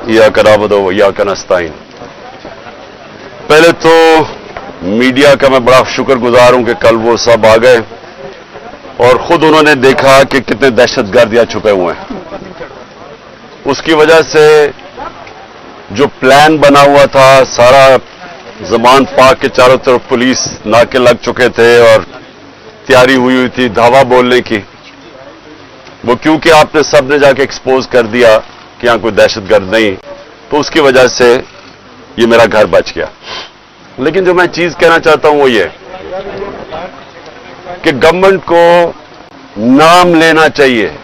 इय्याका नअबुदु व इय्याका नस्तईन। पहले तो मीडिया का मैं बड़ा शुक्रगुजार हूं कि कल वो सब आ गए और खुद उन्होंने देखा कि कितने दहशतगर्द यहाँ छुपे हुए हैं। उसकी वजह से जो प्लान बना हुआ था, सारा ज़मान पाक के चारों तरफ पुलिस नाके लग चुके थे और तैयारी हुई थी धावा बोलने की, वो क्योंकि आपने सब ने जाके एक्सपोज कर दिया कि यहां कोई दहशतगर्द नहीं, तो उसकी वजह से ये मेरा घर बच गया। लेकिन जो मैं चीज कहना चाहता हूं वो ये कि गवर्नमेंट को नाम लेना चाहिए।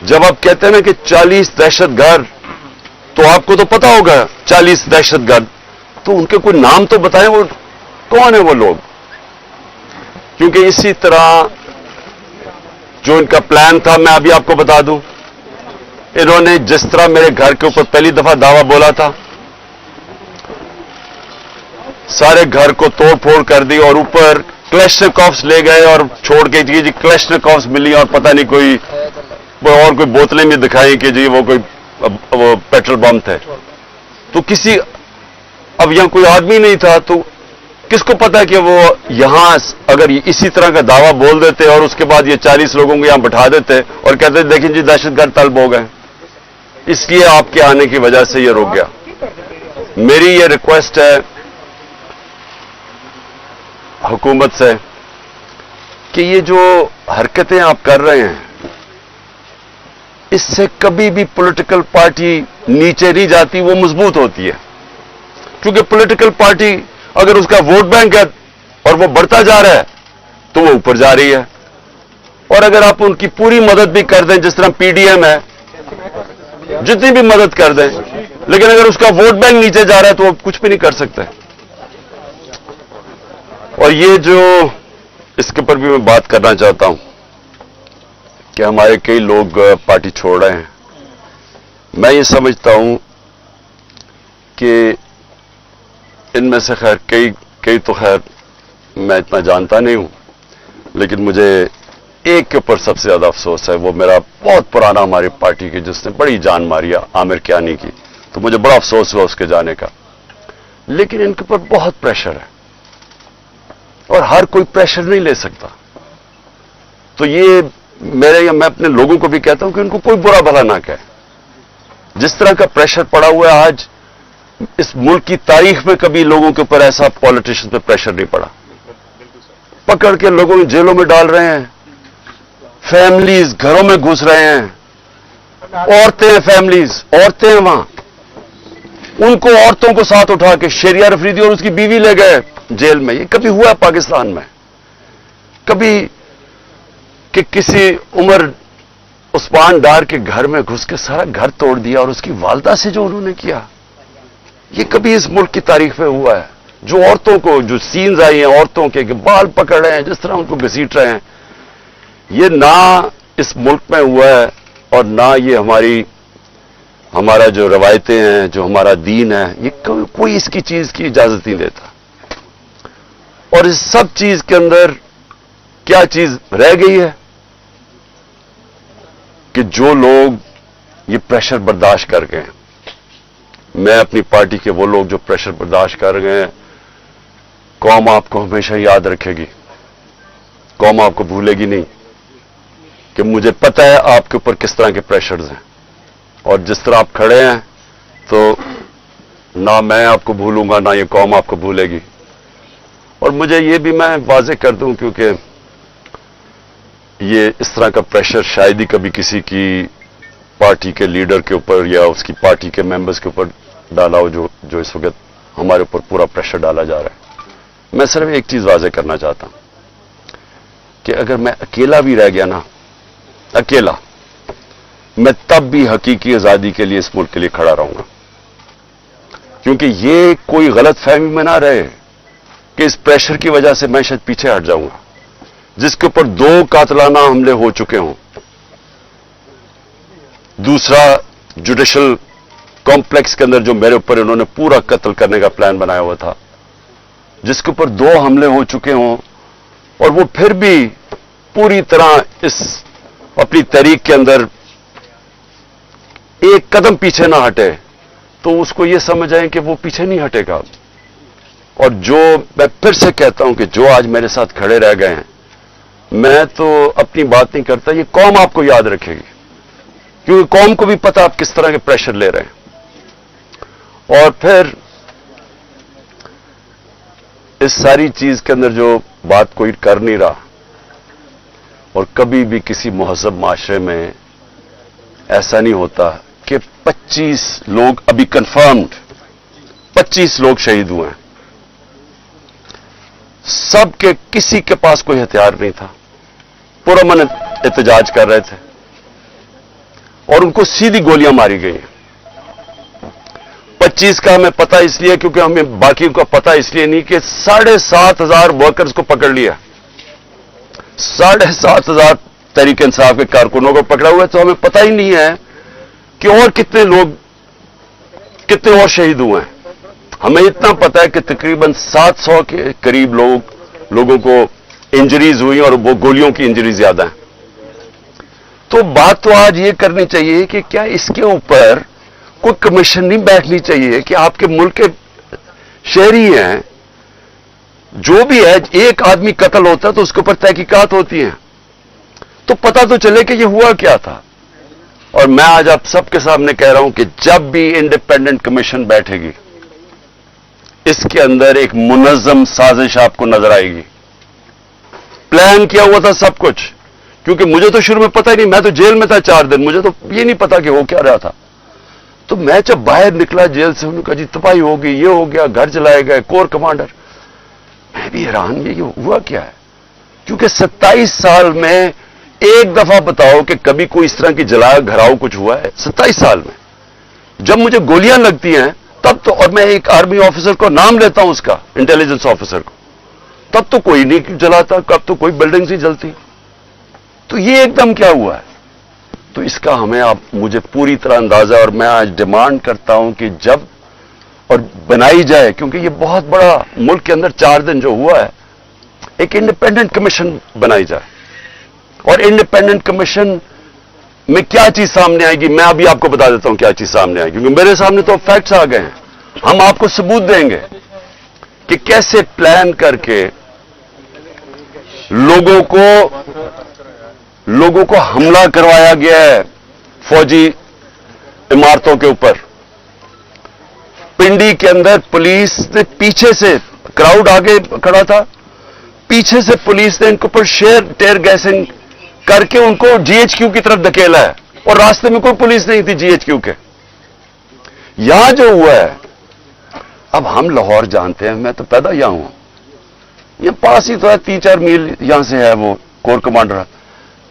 जब आप कहते हैं ना कि 40 दहशतगर्द, तो आपको तो पता होगा 40 दहशतगर्द, तो उनके कोई नाम तो बताएं, वो कौन है वो लोग। क्योंकि इसी तरह जो इनका प्लान था, मैं अभी आपको बता दूं, इन्होंने जिस तरह मेरे घर के ऊपर पहली दफा दावा बोला था, सारे घर को तोड़ फोड़ कर दी और ऊपर क्लैशनिकोव्स ले गए और छोड़ के जी क्लैशनिकोव्स मिली और पता नहीं कोई और कोई बोतलें भी दिखाई कि जी वो पेट्रोल बम थे। तो किसी, अब यहां कोई आदमी नहीं था, तो किसको पता कि वो यहां अगर इसी तरह का दावा बोल देते और उसके बाद ये 40 लोगों को यहां बिठा देते और कहते देखिए जी दहशतगर्द तलब हो गए। इसलिए आपके आने की वजह से ये रुक गया। मेरी ये रिक्वेस्ट है हुकूमत से कि ये जो हरकतें आप कर रहे हैं, इससे कभी भी पॉलिटिकल पार्टी नीचे नहीं जाती, वो मजबूत होती है। क्योंकि पॉलिटिकल पार्टी अगर उसका वोट बैंक है और वो बढ़ता जा रहा है तो वो ऊपर जा रही है, और अगर आप उनकी पूरी मदद भी कर दें, जिस तरह पीडीएम है, जितनी भी मदद कर दें, लेकिन अगर उसका वोट बैंक नीचे जा रहा है तो वो कुछ भी नहीं कर सकते। और ये जो इसके ऊपर भी मैं बात करना चाहता हूं कि हमारे कई लोग पार्टी छोड़ रहे हैं। मैं ये समझता हूं कि इनमें से खैर कई तो खैर मैं इतना जानता नहीं हूं, लेकिन मुझे एक के ऊपर सबसे ज्यादा अफसोस है। वो मेरा बहुत पुराना हमारी पार्टी की, जिसने बड़ी जान मारी, आमिर कियानी की, तो मुझे बड़ा अफसोस हुआ उसके जाने का। लेकिन इनके ऊपर बहुत प्रेशर है और हर कोई प्रेशर नहीं ले सकता। तो ये मैं अपने लोगों को भी कहता हूं कि उनको कोई बुरा भला ना कहे। जिस तरह का प्रेशर पड़ा हुआ है आज, इस मुल्क की तारीख में कभी लोगों के ऊपर ऐसा पॉलिटिशियन पे प्रेशर नहीं पड़ा। पकड़ के लोगों को जेलों में डाल रहे हैं, फैमिलीज घरों में घुस रहे हैं, औरतें हैं, फैमिलीज औरतें हैं वहां, उनको औरतों को साथ उठा के शेरिया रफरीदी और उसकी बीवी ले गए जेल में। ये कभी हुआ पाकिस्तान में? कभी कि किसी उमर उस्मान डार के घर में घुस के सारा घर तोड़ दिया और उसकी वालदा से जो उन्होंने किया, ये कभी इस मुल्क की तारीख में हुआ है? जो औरतों को, जो सीन्स आई हैं औरतों के बाल पकड़ रहे हैं, जिस तरह उनको घसीट रहे हैं, ये ना इस मुल्क में हुआ है और ना ये हमारा जो रवायतें हैं, जो हमारा दीन है, ये कोई इसकी चीज की इजाजत नहीं देता। और इस सब चीज के अंदर क्या चीज रह गई है कि जो लोग ये प्रेशर बर्दाश्त कर गए, मैं अपनी पार्टी के वो लोग जो प्रेशर बर्दाश्त कर गए हैं, कौम आपको हमेशा याद रखेगी, कौम आपको भूलेगी नहीं। कि मुझे पता है आपके ऊपर किस तरह के प्रेशर्स हैं और जिस तरह आप खड़े हैं, तो ना मैं आपको भूलूंगा ना ये कौम आपको भूलेगी। और मुझे ये भी मैं वाज़ेह कर दूं, क्योंकि ये इस तरह का प्रेशर शायद ही कभी किसी की पार्टी के लीडर के ऊपर या उसकी पार्टी के मेंबर्स के ऊपर डाला हो, जो इस वक्त हमारे ऊपर पूरा प्रेशर डाला जा रहा है। मैं सिर्फ एक चीज वाज़ेह करना चाहता हूं कि अगर मैं अकेला भी रह गया ना, अकेला, मैं तब भी हकीकी आजादी के लिए इस मुल्क के लिए खड़ा रहूंगा। क्योंकि ये कोई गलत फहमी में ना रहे कि इस प्रेशर की वजह से मैं शायद पीछे हट जाऊंगा। जिसके ऊपर 2 कातलाना हमले हो चुके हों, दूसरा जुडिशल कॉम्प्लेक्स के अंदर जो मेरे ऊपर इन्होंने पूरा कत्ल करने का प्लान बनाया हुआ था, जिसके ऊपर 2 हमले हो चुके हों और वो फिर भी पूरी तरह इस अपनी तहरीक के अंदर एक कदम पीछे ना हटे तो उसको ये समझ आए कि वो पीछे नहीं हटेगा। और जो मैं फिर से कहता हूं कि जो आज मेरे साथ खड़े रह गए हैं, मैं तो अपनी बात नहीं करता, ये कौम आपको याद रखेगी, क्योंकि कौम को भी पता आप किस तरह के प्रेशर ले रहे हैं। और फिर इस सारी चीज के अंदर जो बात कोई कर नहीं रहा, और कभी भी किसी मुहज़्ज़ब माशरे में ऐसा नहीं होता कि 25 लोग अभी कंफर्म्ड 25 लोग शहीद हुए हैं, सबके किसी के पास कोई हथियार नहीं था, पुरअमन एहतजाज कर रहे थे और उनको सीधी गोलियां मारी गई हैं। 25 का हमें पता इसलिए क्योंकि हमें बाकी का पता इसलिए नहीं कि 7,500 वर्कर्स को पकड़ लिया, 7,500 तहरीक इंसाफ के कारकुनों को पकड़ा हुआ है, तो हमें पता ही नहीं है कि और कितने और शहीद हुए हैं। हमें इतना पता है कि तकरीबन 700 के करीब लोगों को इंजरीज हुई और वो गोलियों की इंजरीज ज्यादा हैं। तो बात तो आज ये करनी चाहिए कि क्या इसके ऊपर कोई कमीशन नहीं बैठनी चाहिए कि आपके मुल्क के शहरी हैं, जो भी है, एक आदमी कत्ल होता है तो उसके ऊपर तहकीकात होती हैं, तो पता तो चले कि ये हुआ क्या था। और मैं आज आप सबके सामने कह रहा हूं कि जब भी इंडिपेंडेंट कमीशन बैठेगी, इसके अंदर एक मुनज़्ज़म साजिश आपको नजर आएगी। प्लान किया हुआ था सब कुछ, क्योंकि मुझे तो शुरू में पता ही नहीं, मैं तो जेल में था 4 दिन, मुझे तो ये नहीं पता कि हो क्या रहा था। तो मैं जब बाहर निकला जेल से, उन्होंने कहा जी तबाही हो गई, ये हो गया, घर जलाए गए, कोर कमांडर। मैं भी हैरान भी, ये हुआ क्या है? क्योंकि 27 साल में एक दफा बताओ कि कभी कोई इस तरह की जलाया घराव कुछ हुआ है 27 साल में? जब मुझे गोलियां लगती हैं तब तो, और मैं एक आर्मी ऑफिसर को नाम लेता हूं उसका, इंटेलिजेंस ऑफिसर को, तब तो कोई नहीं जलाता, कब तो कोई बिल्डिंग्स ही जलती। तो ये एकदम क्या हुआ है? तो इसका हमें मुझे पूरी तरह अंदाजा, और मैं आज डिमांड करता हूं कि जब और बनाई जाए, क्योंकि ये बहुत बड़ा मुल्क के अंदर 4 दिन जो हुआ है, एक इंडिपेंडेंट कमीशन बनाई जाए। और इंडिपेंडेंट कमीशन में क्या चीज सामने आएगी, मैं अभी आपको बता देता हूं क्या चीज सामने आएगी, क्योंकि मेरे सामने तो फैक्ट्स आ गए हैं। हम आपको सबूत देंगे कि कैसे प्लान करके लोगों को हमला करवाया गया है फौजी इमारतों के ऊपर। पिंडी के अंदर पुलिस ने पीछे से, क्राउड आगे खड़ा था, पीछे से पुलिस ने इनके ऊपर टेयर गैसिंग करके उनको जीएचक्यू की तरफ धकेला है, और रास्ते में कोई पुलिस नहीं थी जीएचक्यू के। यहां जो हुआ है, अब हम लाहौर जानते हैं, मैं तो पैदा यहां हूं, ये पास ही तो है, 3-4 मील यहां से है वो कोर कमांडर।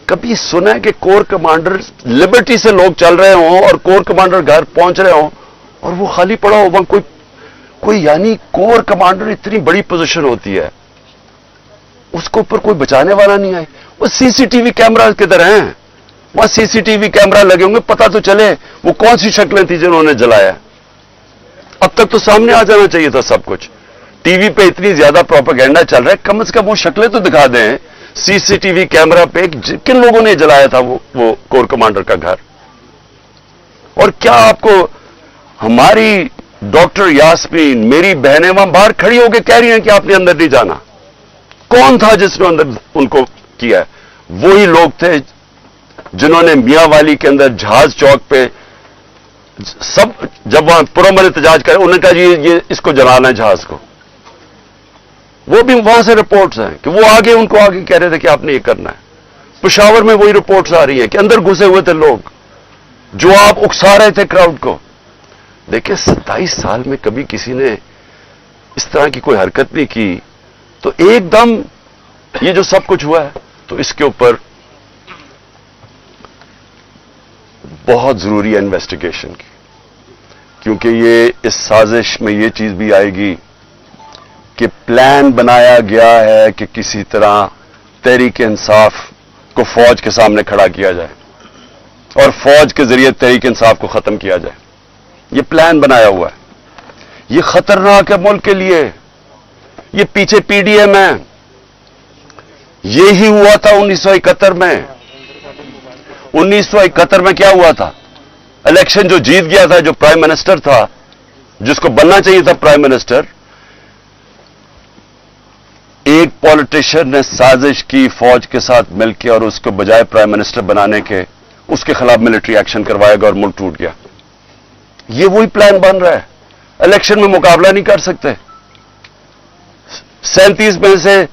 कभी सुना है कि कोर कमांडर लिबर्टी से लोग चल रहे हों और कोर कमांडर घर पहुंच रहे हों और वो खाली पड़ा हो वहां कोई यानी कोर कमांडर इतनी बड़ी पोजीशन होती है, उसके ऊपर कोई बचाने वाला नहीं आए। वो सीसीटीवी कैमरा किधर हैं? वहां सीसीटीवी कैमरा लगे होंगे, पता तो चले वो कौन सी शक्लें थी जिन्होंने जलाया। अब तक तो सामने आ जाना चाहिए था सब कुछ। टीवी पे इतनी ज्यादा प्रोपेगेंडा चल रहा है, कम से कम वो शक्लें तो दिखा दें सीसीटीवी कैमरा पे किन लोगों ने जलाया था वो कोर कमांडर का घर। और क्या आपको हमारी डॉक्टर यास्मीन, मेरी बहनें वहां बाहर खड़ी होकर कह रही हैं कि आपने अंदर नहीं जाना। कौन था जिसने अंदर उनको किया है? वही लोग थे जिन्होंने मियां वाली के अंदर जहाज चौक पे सब, जब वहां पुरअमन एहतजाज करे, उन्होंने कहा जी ये इसको जलाना है जहाज को। वो भी वहां से रिपोर्ट्स हैं कि वो उनको आगे कह रहे थे कि आपने ये करना है। पेशावर में वही रिपोर्ट्स आ रही हैं कि अंदर घुसे हुए थे लोग जो आप उकसा रहे थे क्राउड को। देखिए 27 साल में कभी किसी ने इस तरह की कोई हरकत नहीं की, तो एकदम ये जो सब कुछ हुआ है, तो इसके ऊपर बहुत जरूरी है इन्वेस्टिगेशन की, क्योंकि ये इस साजिश में ये चीज भी आएगी कि प्लान बनाया गया है कि किसी तरह तहरीक इंसाफ को फौज के सामने खड़ा किया जाए और फौज के जरिए तहरीक इंसाफ को खत्म किया जाए। ये प्लान बनाया हुआ है। ये खतरनाक है मुल्क के लिए। ये पीछे पीडीएम है। ये ही हुआ था 1971 में। 1971 में क्या हुआ था? इलेक्शन जो जीत गया था, जो प्राइम मिनिस्टर था, جس کو بننا چاہیے تھا پرائم منسٹر، ایک پولیٹیشین نے سازش کی فوج کے ساتھ مل کے اور اس کو بجائے پرائم منسٹر بنانے کے اس کے خلاف ملٹری ایکشن کروائے گا اور ملک ٹوٹ گیا. یہ وہی پلان بن رہا ہے. الیکشن میں مقابلہ نہیں کر سکتے. 37 میں سے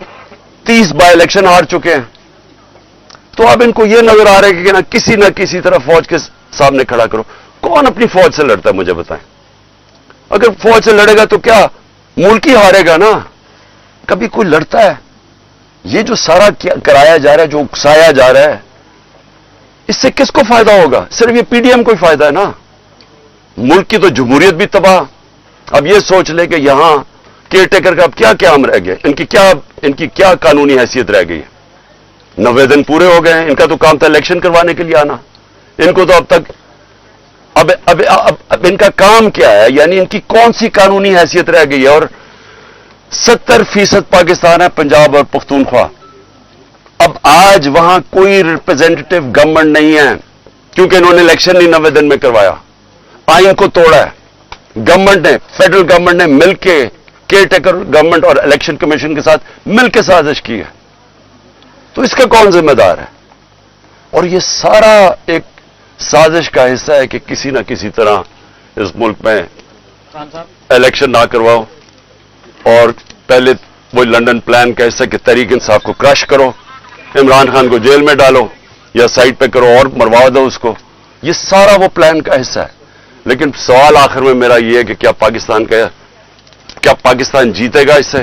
30 بائی الیکشن ہار چکے ہیں. تو اب ان کو یہ نظر آ رہا ہے کہ نہ کسی طرح فوج کے سامنے کھڑا کرو. کون اپنی فوج سے لڑتا ہے مجھے بتائیں؟ اگر فوج سے لڑے گا تو کیا ملک ہی ہارے گا نا؟ کبھی کوئی لڑتا ہے؟ یہ جو سارا کرایا جا رہا ہے، جو اکسایا جا رہا ہے، اس سے کس کو فائدہ ہوگا؟ صرف یہ پی ڈی ایم کو ہی فائدہ ہے نا. ملک کی تو جمہوریت بھی تباہ. اب یہ سوچ لے کہ یہاں کیئر ٹیکر کا اب کیا قیام رہ گیا؟ ان کی کیا قانونی حیثیت رہ گئی ہے؟ 90 دن پورے ہو گئے ہیں. ان کا تو کام تھا الیکشن کروانے کے لیے آنا. ان کو تو اب تک اب ان کا کام کیا ہے؟ یعنی ان کی کون سی قانونی حیثیت رہ گئی ہے؟ اور 70% پاکستان ہے پنجاب اور پختونخوا. اب آج وہاں کوئی ریپرزینٹیٹو گورنمنٹ نہیں ہے کیونکہ انہوں نے الیکشن نہیں 90 دن میں کروایا. آئین کو توڑا ہے. گورنمنٹ نے، فیڈرل گورنمنٹ نے مل کے کیئر ٹیکر گورنمنٹ اور الیکشن کمیشن کے ساتھ مل کے سازش کی ہے. تو اس کا کون ذمہ دار ہے؟ اور یہ سارا ایک سازش کا حصہ ہے کہ کسی نہ کسی طرح اس ملک میں الیکشن نہ کرواؤ اور پہلے وہ لنڈن پلان کا حصہ کہ تحریک انصاف کو کرش کرو، عمران خان کو جیل میں ڈالو یا سائٹ پہ کرو اور مروا دو اس کو. یہ سارا وہ پلان کا حصہ ہے. لیکن سوال آخر میں میرا یہ ہے کہ کیا پاکستان جیتے گا اس سے؟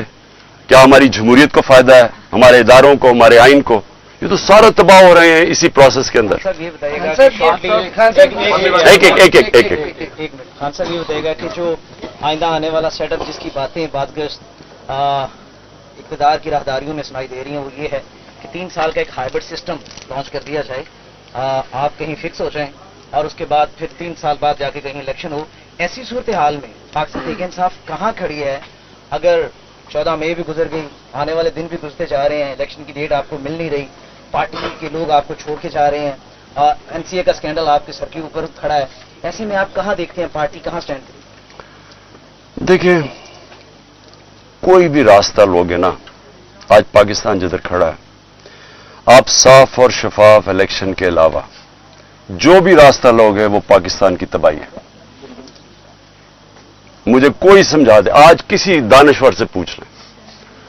کیا ہماری جمہوریت کو فائدہ ہے؟ ہمارے اداروں کو، ہمارے آئین کو؟ یہ تو سارا تباہ ہو رہے ہیں اسی پروسیس کے اندر. خان صاحب یہ بتائیے گا کہ جو آئندہ آنے والا سیٹ اپ جس کی باتیں بادگشت اقتدار کی راہداریوں میں سنائی دے رہی ہیں، وہ یہ ہے کہ 3 سال کا ایک ہائبرڈ سسٹم لانچ کر دیا جائے. آپ کہیں فکس ہو جائیں اور اس کے بعد پھر 3 سال بعد جا کے کہیں الیکشن ہو. ایسی صورتحال میں پاکستان تحریک انصاف کہاں کھڑی ہے؟ اگر 14 مئی بھی گزر گئی، آنے والے دن بھی گزرتے جا رہے ہیں، الیکشن کی ڈیٹ آپ کو مل نہیں رہی، پارٹی کے لوگ آپ کو چھوڑ کے جا رہے ہیں، این سی اے کا اسکینڈل آپ کے سر کے اوپر کھڑا ہے، ایسے میں آپ کہاں دیکھتے ہیں پارٹی کہاں سٹینڈ کرے؟ دیکھیں، کوئی بھی راستہ لوگے نا، آج پاکستان جدھر کھڑا ہے، آپ صاف اور شفاف الیکشن کے علاوہ جو بھی راستہ لوگے وہ پاکستان کی تباہی ہے. مجھے کوئی سمجھا دے، آج کسی دانشور سے پوچھ لیں،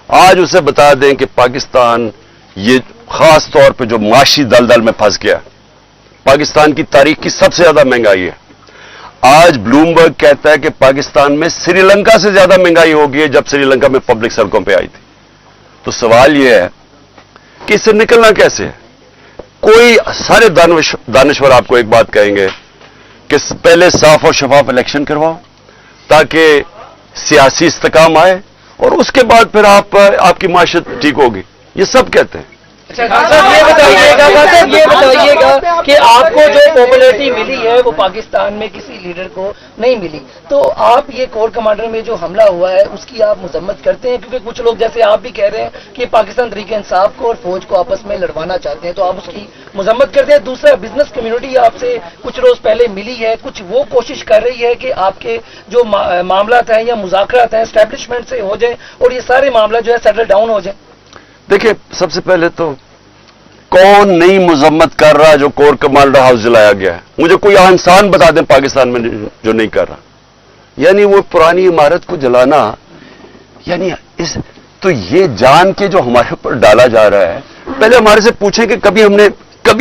آج اسے بتا دیں کہ پاکستان یہ خاص طور پہ جو معاشی دلدل میں پھنس گیا، پاکستان کی تاریخ کی سب سے زیادہ مہنگائی ہے. آج بلومبرگ کہتا ہے کہ پاکستان میں سری لنکا سے زیادہ مہنگائی ہو گئی ہے جب سری لنکا میں پبلک سڑکوں پہ آئی تھی. تو سوال یہ ہے کہ اس سے نکلنا کیسے ہے؟ کوئی سارے دانشور آپ کو ایک بات کہیں گے کہ پہلے صاف اور شفاف الیکشن کرواؤ تاکہ سیاسی استحکام آئے اور اس کے بعد پھر آپ کی معیشت ٹھیک ہوگی. یہ سب کہتے ہیں. یہ بتائیے گا کہ آپ کو جو پاپولیرٹی ملی ہے وہ پاکستان میں کسی لیڈر کو نہیں ملی، تو آپ یہ کور کمانڈر میں جو حملہ ہوا ہے اس کی آپ مذمت کرتے ہیں؟ کیونکہ کچھ لوگ جیسے آپ بھی کہہ رہے ہیں کہ پاکستان تحریک انصاف کو اور فوج کو آپس میں لڑوانا چاہتے ہیں، تو آپ اس کی مذمت کرتے ہیں. دوسرا، بزنس کمیونٹی آپ سے کچھ روز پہلے ملی ہے، کچھ وہ کوشش کر رہی ہے کہ آپ کے جو معاملات ہیں یا مذاکرات ہیں اسٹیبلشمنٹ سے ہو جائیں اور یہ سارے معاملات جو ہے سیٹل ڈاؤن ہو جائیں. دیکھیں، سب سے پہلے تو کون نئی مذمت کر رہا جو کور کمانڈر ہاؤس جلایا گیا ہے؟ مجھے کوئی انسان بتا دیں پاکستان میں جو نہیں کر رہا. یعنی وہ پرانی عمارت کو جلانا، یعنی تو یہ جان کے جو ہمارے اوپر ڈالا جا رہا ہے. پہلے ہمارے سے پوچھیں کہ کبھی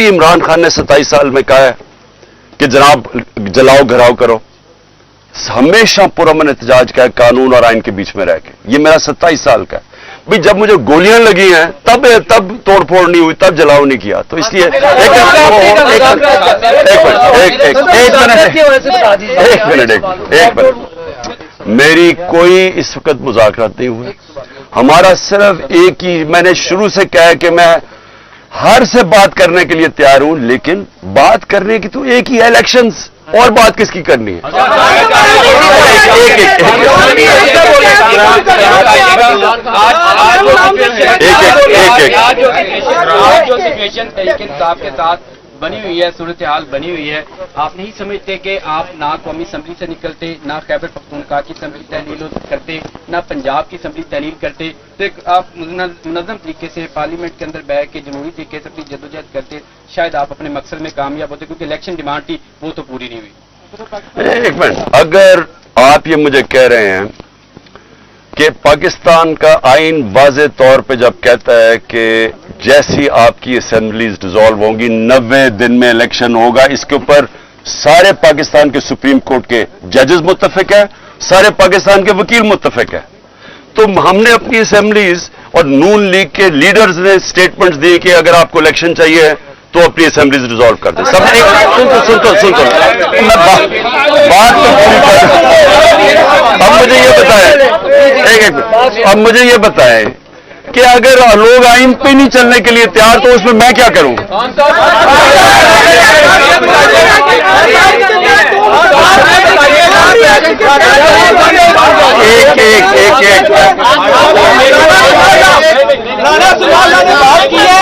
عمران خان نے 27 سال میں کہا ہے کہ جناب جلاؤ گھراؤ کرو؟ ہمیشہ پرامن احتجاج کا ہے، قانون اور آئین کے بیچ میں رہ کے. یہ میرا 27 سال کا ہے. بھئی جب مجھے گولیاں لگی ہیں تب توڑ پھوڑ نہیں ہوئی، تب جلاؤ نہیں کیا. تو اس لیے ایک منٹ، میری کوئی اس وقت مذاکرات نہیں ہوئے. ہمارا صرف ایک ہی، میں نے شروع سے کہا کہ میں ہر سے بات کرنے کے لیے تیار ہوں، لیکن بات کرنے کی تو ایک ہی ہے، الیکشنز. اور بات کس کی کرنی ہے؟ جو سچویشن تحریک انصاف کے ساتھ बनी हुई है, सूरत हाल बनी हुई है, आप नहीं समझते कि आप ना कौमी असम्बली से निकलते, ना खैबर पख्तूनख्वा की असम्बली तहलील करते, ना पंजाब की असम्बली तहलील करते, तो आप मुनज़्ज़म तरीके से पार्लियामेंट के अंदर बैठ के जमहूरी तरीके से अपनी जद्दोजहद करते, शायद आप अपने मकसद में कामयाब होते, क्योंकि इलेक्शन डिमांड थी वो तो पूरी नहीं हुई। एक मिनट, अगर आप ये मुझे कह रहे हैं कि पाकिस्तान का आइन वाज़े तौर पे जब कहता है कि जैसी आपकी असेंबलीज डिसॉल्व होंगी 90 दिन में इलेक्शन होगा, इसके ऊपर सारे पाकिस्तान के सुप्रीम कोर्ट के जजेस मुत्तफिक है, सारे पाकिस्तान के वकील मुत्तफिक है, तो हमने अपनी असेंबलीज और नून लीग के लीडर्स ने स्टेटमेंट्स दिए कि अगर आपको इलेक्शन चाहिए तो अपनी असेंबलीज डिसॉल्व कर दें। सब सुन बात तो पूरी कर। अब मुझे ये बताएं, एक मिनट, अब मुझे ये बताएं कि अगर लोग आइन पे नहीं चलने के लिए तैयार तो उसमें मैं क्या करूं? एक राणा सुनावला ने बात की है,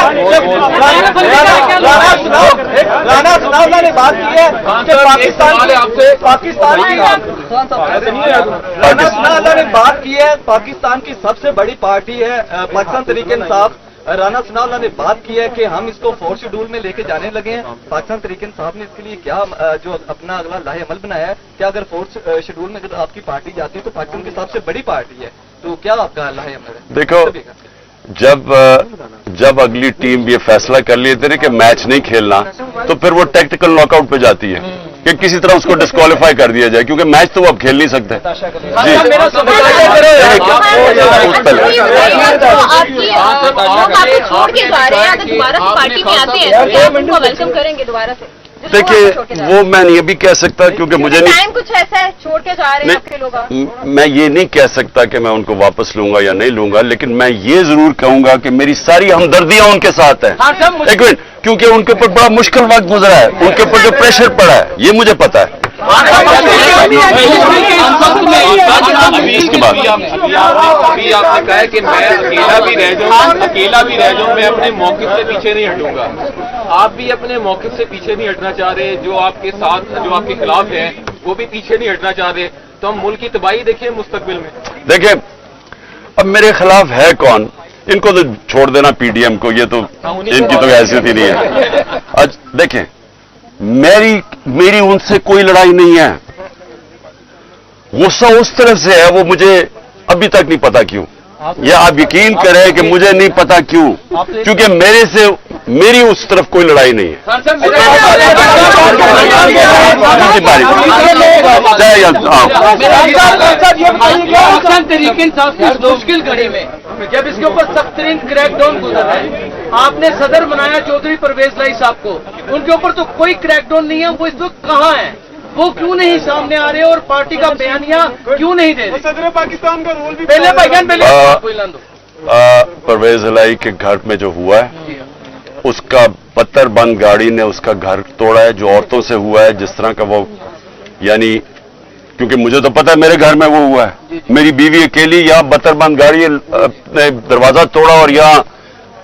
राणा सुनावला ने बात की है कि पाकिस्तान की राणा सुनावला ने बात की है, पाकिस्तान की सबसे बड़ी पार्टी है पाकिस्तान तहरीक इंसाफ। राणा सुनावला ने बात की है कि हम इसको 4th शेड्यूल में लेके जाने लगे हैं। पाकिस्तान तहरीक इंसाफ ने इसके लिए क्या जो अपना अगला लाहे अमल बनाया है कि अगर 4th शेड्यूल में अगर आपकी पार्टी जाती है तो पाकिस्तान की सबसे बड़ी पार्टी है, तो क्या आपका लाहे अमल है? देखो, जब अगली टीम ये फैसला कर लेते हैं कि मैच नहीं खेलना, तो फिर वो टैक्टिकल नॉकआउट पे जाती है कि किसी तरह उसको डिस्क्वालीफाई कर दिया जाए, क्योंकि मैच तो वो अब खेल नहीं सकते। वेलकम करेंगे दोबारा से? देखिए, वो मैं ये भी कह सकता, क्योंकि मुझे नहीं, टाइम कुछ ऐसा है छोड़ के जा रहे हैं आपके लोग। मैं ये नहीं कह सकता कि मैं उनको वापस लूंगा या नहीं लूंगा, लेकिन मैं ये जरूर कहूंगा कि मेरी सारी हमदर्दियां उनके साथ है। एक मिनट, क्योंकि उनके ऊपर बड़ा मुश्किल वक्त गुजरा है, उनके ऊपर जो प्रेशर पड़ा है ये मुझे पता है। इसके बाद अभी आपने कहा है कि मैं अकेला भी रह जाऊं, मैं अपने मौक़िफ़ से पीछे नहीं हटूंगा। आप भी अपने मौक़िफ़ से पीछे नहीं हटना चाह रहे, जो आपके साथ जो आपके खिलाफ हैं वो भी पीछे नहीं हटना चाह रहे, तो हम मुल्क की तबाही देखें मुस्तकबिल में। देखिए, अब मेरे खिलाफ है कौन? इनको तो छोड़ देना पीडीएम को, ये तो इनकी तो हैसियत ही नहीं है। आज देखें, मेरी उनसे कोई लड़ाई नहीं है, गुस्सा उस तरफ से है, वो मुझे अभी तक नहीं पता क्यों। या आप यकीन करें कि मुझे नहीं पता क्यों, क्योंकि मेरी उस तरफ कोई लड़ाई नहीं है। मुश्किल घड़ी में जब इसके ऊपर सख्तरीन क्रैकडाउन गुजर है, आपने सदर बनाया चौधरी परवेज लाई साहब को, उनके ऊपर तो कोई क्रैकडाउन नहीं है, वो इस वक्त कहाँ है? वो क्यों नहीं सामने आ रहे और पार्टी का बयानिया क्यों नहीं दे रहे? सदर पाकिस्तान का रोल भी पहले परवेज लाई के घर में जो हुआ है, उसका पत्थर बंद गाड़ी ने उसका घर तोड़ा है, जो औरतों से हुआ है, जिस तरह का वो, यानी क्योंकि मुझे तो पता है मेरे घर में वो हुआ है, मेरी बीवी अकेली, यहाँ पत्थर बंद गाड़ी ने दरवाजा तोड़ा और यहाँ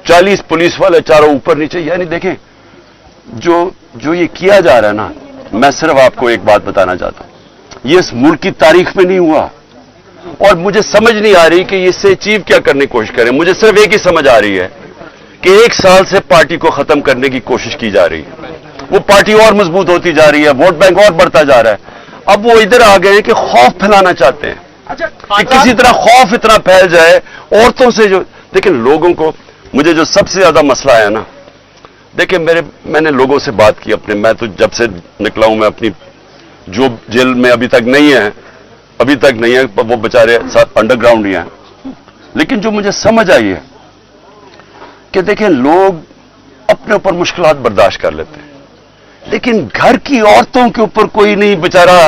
40 पुलिस वाले चारों ऊपर नीचे। यानी देखें, जो ये किया जा रहा है ना, मैं सिर्फ आपको एक बात बताना चाहता हूं, ये इस मुल्क की तारीख में नहीं हुआ, और मुझे समझ नहीं आ रही कि इससे अचीव क्या करने की कोशिश करें। मुझे सिर्फ एक ही समझ आ रही है कि 1 साल से पार्टी को खत्म करने की कोशिश की जा रही है, वो पार्टी और मजबूत होती जा रही है, वोट बैंक और बढ़ता जा रहा है। अब वो इधर आ गए कि खौफ फैलाना चाहते हैं कि किसी तरह खौफ इतना फैल जाए औरतों से। जो लेकिन लोगों को, मुझे जो सबसे ज्यादा मसला है ना, देखिए मैंने लोगों से बात की अपने, मैं तो जब से निकला हूं, मैं अपनी जो जेल में अभी तक नहीं है, वो बेचारे अंडरग्राउंड ही हैं, लेकिन जो मुझे समझ आई है कि देखिए, लोग अपने ऊपर मुश्किलात बर्दाश्त कर लेते हैं, लेकिन घर की औरतों के ऊपर कोई नहीं बेचारा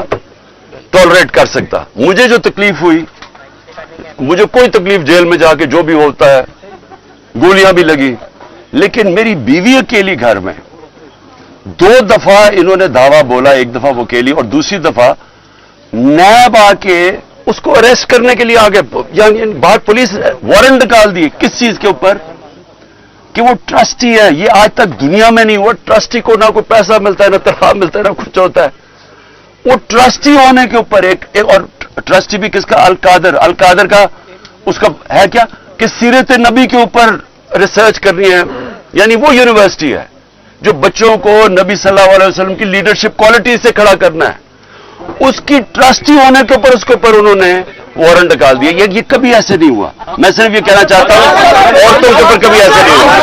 टॉलरेट कर सकता। मुझे जो तकलीफ हुई, मुझे कोई तकलीफ जेल में जाके जो भी होता है, गोलियां भी लगी, लेकिन मेरी बीवी अकेली घर में 2 दफा इन्होंने धावा बोला, एक दफा वो अकेली और दूसरी दफा नैब आके उसको अरेस्ट करने के लिए आगे, यानी बाहर पुलिस वारंट निकाल दिए। किस चीज के ऊपर? कि वो ट्रस्टी है। ये आज तक दुनिया में नहीं हुआ। ट्रस्टी को ना कोई पैसा मिलता है, ना तनख्वाह मिलता है, ना कुछ होता है। वो ट्रस्टी होने के ऊपर एक और ट्रस्टी भी किसका? अल कादर का उसका है क्या कि सीरत नबी के ऊपर रिसर्च करनी है, यानी वो यूनिवर्सिटी है जो बच्चों को नबी सल्लल्लाहु अलैहि वसल्लम की लीडरशिप क्वालिटी से खड़ा करना है। उसकी ट्रस्टी होने के ऊपर उसके ऊपर उन्होंने वारंट निकाल दिया। ये कभी ऐसे नहीं हुआ। मैं सिर्फ ये कहना चाहता हूं औरतों के ऊपर कभी ऐसे नहीं हुआ।